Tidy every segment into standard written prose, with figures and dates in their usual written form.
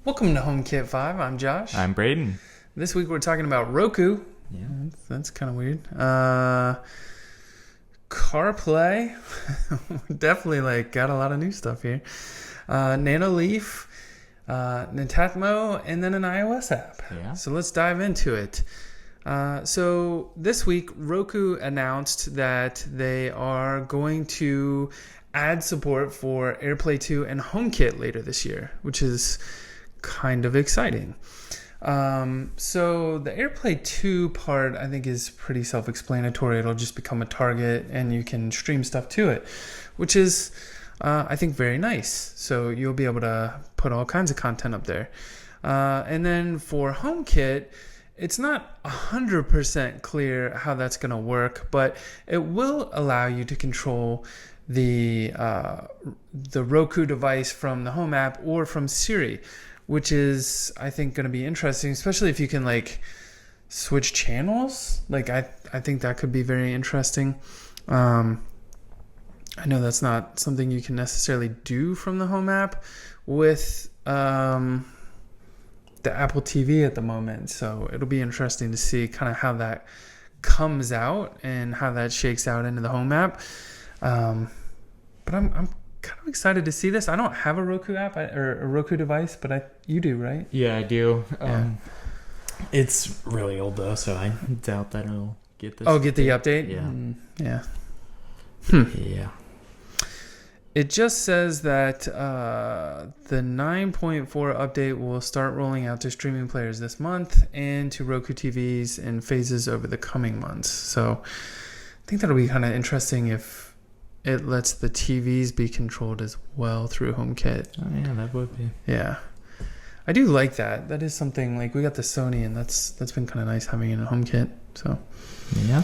Welcome to HomeKit 5. I'm Josh. I'm Brayden. This week we're talking about Roku. Yeah. That's kind of weird. CarPlay. Definitely got a lot of new stuff here. Nanoleaf, Netatmo, and then an iOS app. Yeah. So let's dive into it. So this week Roku announced that they are going to add support for AirPlay 2 and HomeKit later this year, which is kind of exciting. So the AirPlay 2 part I think is pretty self-explanatory. It'll just become a target and you can stream stuff to it, which is I think very nice. So you'll be able to put all kinds of content up there. And then for HomeKit, it's not 100% clear how that's going to work, but it will allow you to control the Roku device from the Home app or from Siri, which is, I think, going to be interesting, especially if you can switch channels. I think that could be very interesting. I know that's not something you can necessarily do from the Home app with the Apple TV at the moment. So it'll be interesting to see kind of how that comes out and how that shakes out into the Home app. But I'm kind of excited to see this. I don't have a Roku app or a Roku device, but you do, right? Yeah, I do. Yeah. It's really old though, so I doubt that it'll get this. Oh, get the update? Yeah. Yeah. Yeah. It just says that the 9.4 update will start rolling out to streaming players this month and to Roku TVs in phases over the coming months. So I think that'll be kind of interesting if it lets the TVs be controlled as well through HomeKit. Oh yeah, that would be. Yeah. I do like that. That is something, we got the Sony, and that's been kind of nice having it in HomeKit. So Yeah.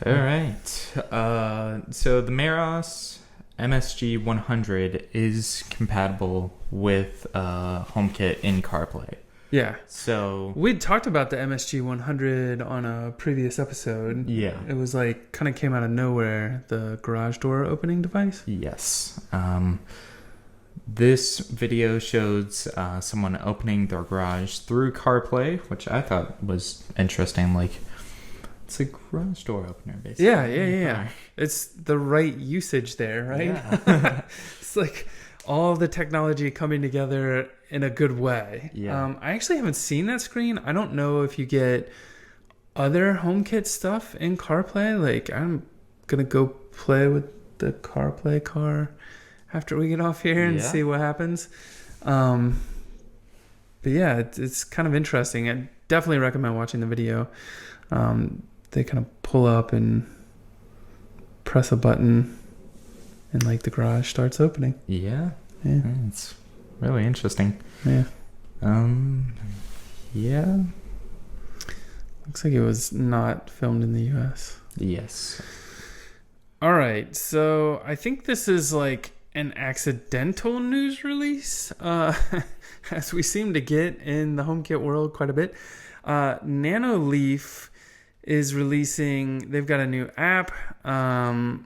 All right. So the Meros MSG 100 is compatible with HomeKit in CarPlay. yeah. So We'd talked about the MSG 100 on a previous episode. yeah. It was kind of came out of nowhere, the garage door opening device. Yes. This video shows someone opening their garage through CarPlay, which I thought was interesting. It's a garage door opener, basically. Yeah. It's the right usage there, right? Yeah. It's all the technology coming together in a good way. Yeah. I actually haven't seen that screen. I don't know if you get other HomeKit stuff in CarPlay. I'm going to go play with the CarPlay car after we get off here and see what happens. But yeah, it's kind of interesting. I definitely recommend watching the video. They kind of pull up and press a button and the garage starts opening. Yeah. Yeah. It's really interesting. Yeah. Yeah. Looks like it was not filmed in the US. Yes. All right. So I think this is an accidental news release, as we seem to get in the HomeKit world quite a bit. Nanoleaf is releasing, they've got a new app, I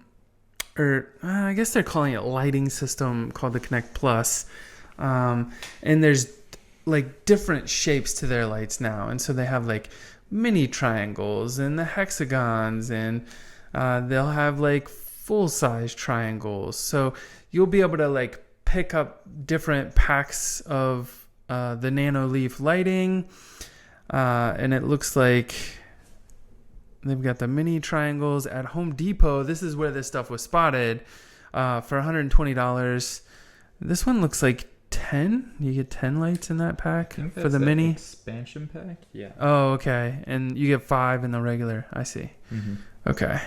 guess they're calling it lighting system called the Connect Plus. And there's different shapes to their lights now. And so they have mini triangles and the hexagons, and they'll have full-size triangles. So you'll be able to pick up different packs of the Nanoleaf lighting. And it looks like they've got the mini triangles at Home Depot. This is where this stuff was spotted for $120. This one looks like 10. You get 10 lights in that pack for the mini expansion pack. Yeah. Oh, okay. And you get 5 in the regular. I see. Mm-hmm. Okay.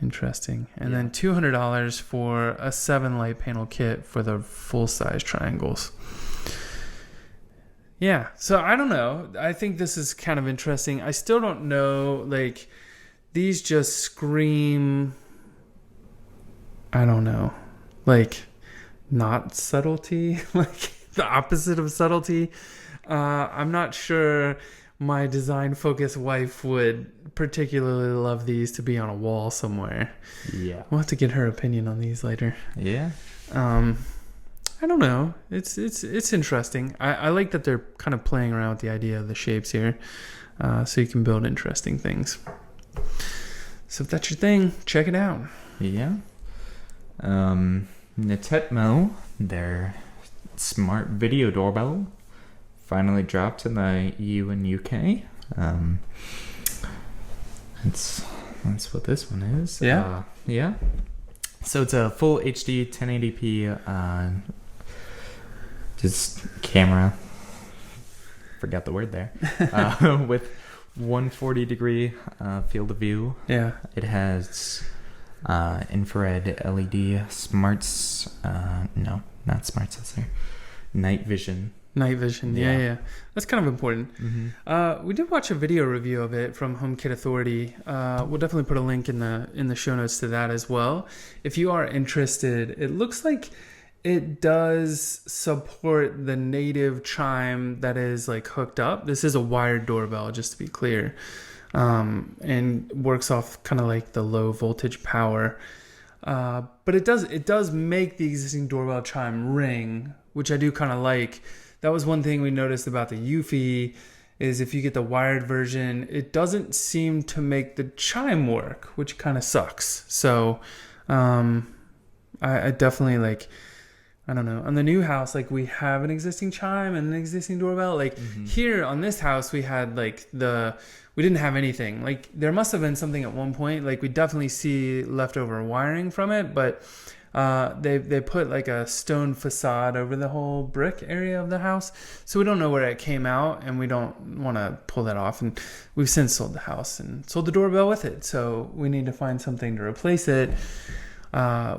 Interesting. And then $200 for a 7-light panel kit for the full-size triangles. Yeah, so I don't know. I think this is kind of interesting. I still don't know. These just scream, I don't know, not subtlety, the opposite of subtlety. I'm not sure my design-focused wife would particularly love these to be on a wall somewhere. Yeah. We'll have to get her opinion on these later. Yeah. I don't know. It's interesting. I like that they're kind of playing around with the idea of the shapes here, so you can build interesting things. So if that's your thing, check it out. Yeah. Netatmo, their smart video doorbell, finally dropped in the EU and UK. That's what this one is. Yeah. Yeah. So it's a full HD 1080p just camera. Forgot the word there. With 140-degree field of view. Yeah. It has infrared LED smarts. No, not smart sensor. Night vision. Night vision. Yeah. That's kind of important. Mm-hmm. We did watch a video review of it from HomeKit Authority. We'll definitely put a link in the show notes to that as well. If you are interested, it looks like it does support the native chime that is like hooked up. This is a wired doorbell, just to be clear, and works off kind of like the low voltage power. But it does make the existing doorbell chime ring, which I do kind of like. That was one thing we noticed about the Eufy, is if you get the wired version, it doesn't seem to make the chime work, which kind of sucks. So I definitely like, I don't know. On the new house, like we have an existing chime and an existing doorbell. Like here on this house, we had like we didn't have anything. Like there must have been something at one point. Like we definitely see leftover wiring from it, but they put like a stone facade over the whole brick area of the house, so we don't know where it came out, and we don't want to pull that off. And we've since sold the house and sold the doorbell with it, so we need to find something to replace it,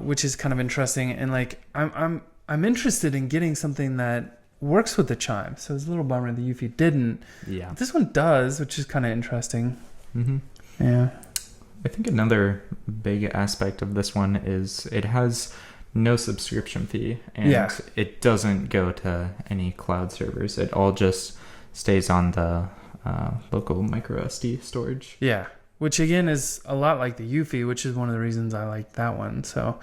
which is kind of interesting. And like I'm interested in getting something that works with the chime. So it's a little bummer the Eufy didn't. Yeah, this one does, which is kind of interesting. Yeah. I think another big aspect of this one is it has no subscription fee, and it doesn't go to any cloud servers. It all just stays on the local micro SD storage. Yeah, which again is a lot like the Eufy, which is one of the reasons I like that one. So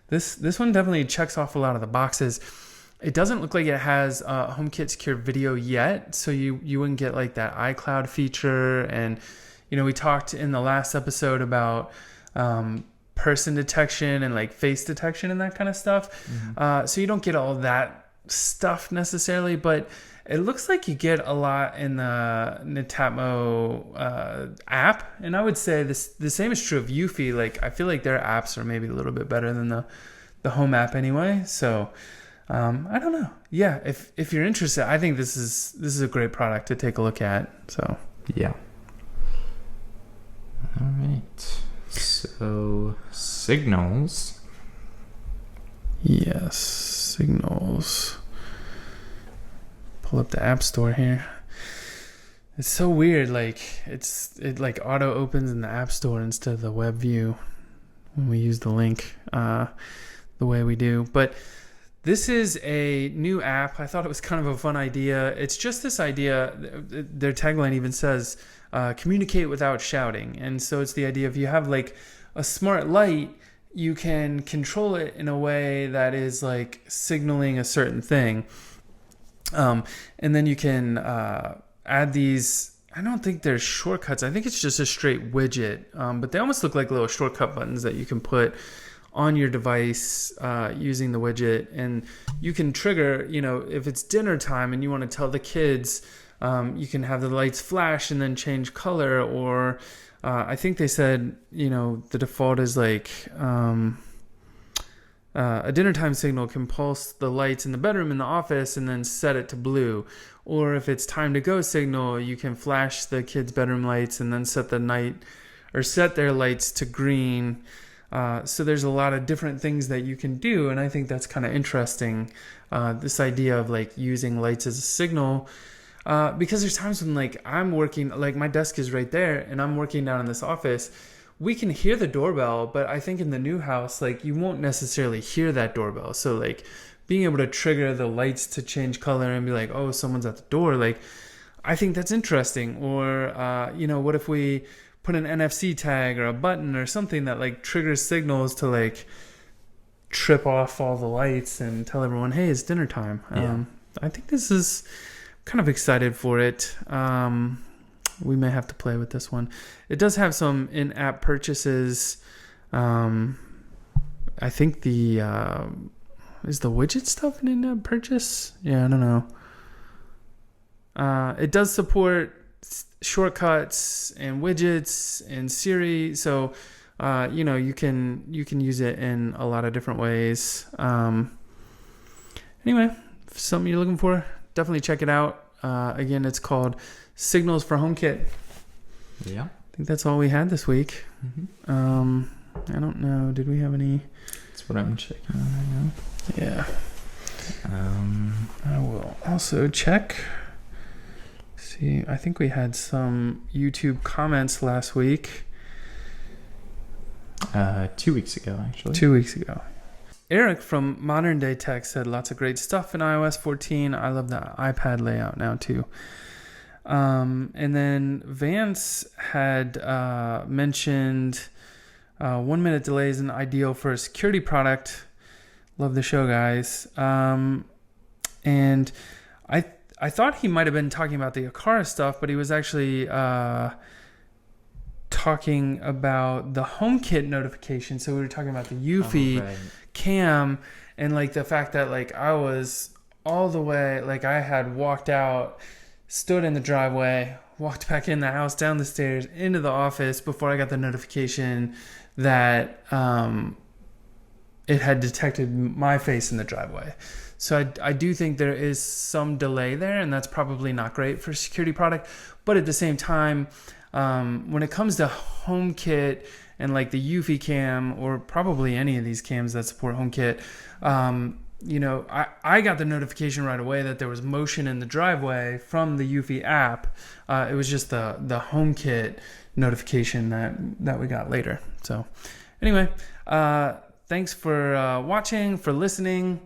this one definitely checks off a lot of the boxes. It doesn't look like it has HomeKit secure video yet, so you wouldn't get like that iCloud feature. And you know, we talked in the last episode about person detection and like face detection and that kind of stuff. So you don't get all that stuff necessarily, but it looks like you get a lot in the Netatmo app. And I would say the same is true of Eufy. Like I feel like their apps are maybe a little bit better than the home app anyway. So I don't know. Yeah, if you're interested, I think this is a great product to take a look at. So yeah. All right. So Signals. Yes, Signals. Pull up the App Store here. It's so weird. Like it like auto opens in the App Store instead of the web view when we use the link the way we do. But this is a new app. I thought it was kind of a fun idea. It's just this idea. Their tagline even says, communicate without shouting. And so it's the idea, if you have like a smart light, you can control it in a way that is like signaling a certain thing. And then you can add these, I don't think they're shortcuts. I think it's just a straight widget. But they almost look like little shortcut buttons that you can put on your device using the widget. And you can trigger, you know, if it's dinner time and you want to tell the kids, you can have the lights flash and then change color. Or I think they said, you know, the default is like a dinner time signal can pulse the lights in the bedroom in the office and then set it to blue. Or if it's time to go signal, you can flash the kids' bedroom lights and then set their lights to green. So there's a lot of different things that you can do, and I think that's kind of interesting. This idea of like using lights as a signal, because there's times when like I'm working, like my desk is right there, and I'm working down in this office. We can hear the doorbell, but I think in the new house, like you won't necessarily hear that doorbell. So like being able to trigger the lights to change color and be like, oh, someone's at the door. Like, I think that's interesting. Or, you know, what if we put an NFC tag or a button or something that like triggers signals to like trip off all the lights and tell everyone, hey, it's dinner time. I think this is kind of excited for it. We may have to play with this one. It does have some in-app purchases. I think is the widget stuff an in-app purchase? Yeah, I don't know. It does support shortcuts and widgets and Siri, so you can use it in a lot of different ways. Anyway, if something you're looking for, definitely check it out. Again, it's called Signals for HomeKit. Yeah, I think that's all we had this week. I don't know. Did we have any? That's what I'm checking on right now. Yeah. I will also check. See, I think we had some YouTube comments last week. 2 weeks ago, actually. 2 weeks ago. Eric from Modern Day Tech said lots of great stuff in iOS 14. I love the iPad layout now too. And then Vance had mentioned 1 minute delay is an ideal for a security product. Love the show, guys. And I thought he might have been talking about the Akara stuff, but he was actually talking about the HomeKit notification. So we were talking about the Eufy cam and like the fact that like I was all the way, like I had walked out, stood in the driveway, walked back in the house, down the stairs, into the office before I got the notification that it had detected my face in the driveway. So I do think there is some delay there, and that's probably not great for a security product. But at the same time, when it comes to HomeKit and like the Eufy cam, or probably any of these cams that support HomeKit, I got the notification right away that there was motion in the driveway from the Eufy app. It was just the HomeKit notification that we got later. So anyway, thanks for watching, for listening.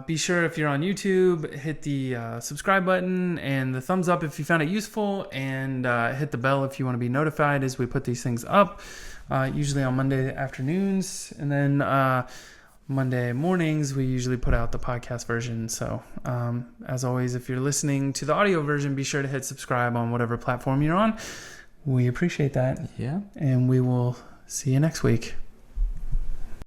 Be sure if you're on YouTube, hit the subscribe button and the thumbs up if you found it useful, and hit the bell if you want to be notified as we put these things up, usually on Monday afternoons, and then Monday mornings we usually put out the podcast version. So as always, if you're listening to the audio version, be sure to hit subscribe on whatever platform you're on. We appreciate that. Yeah. And we will see you next week.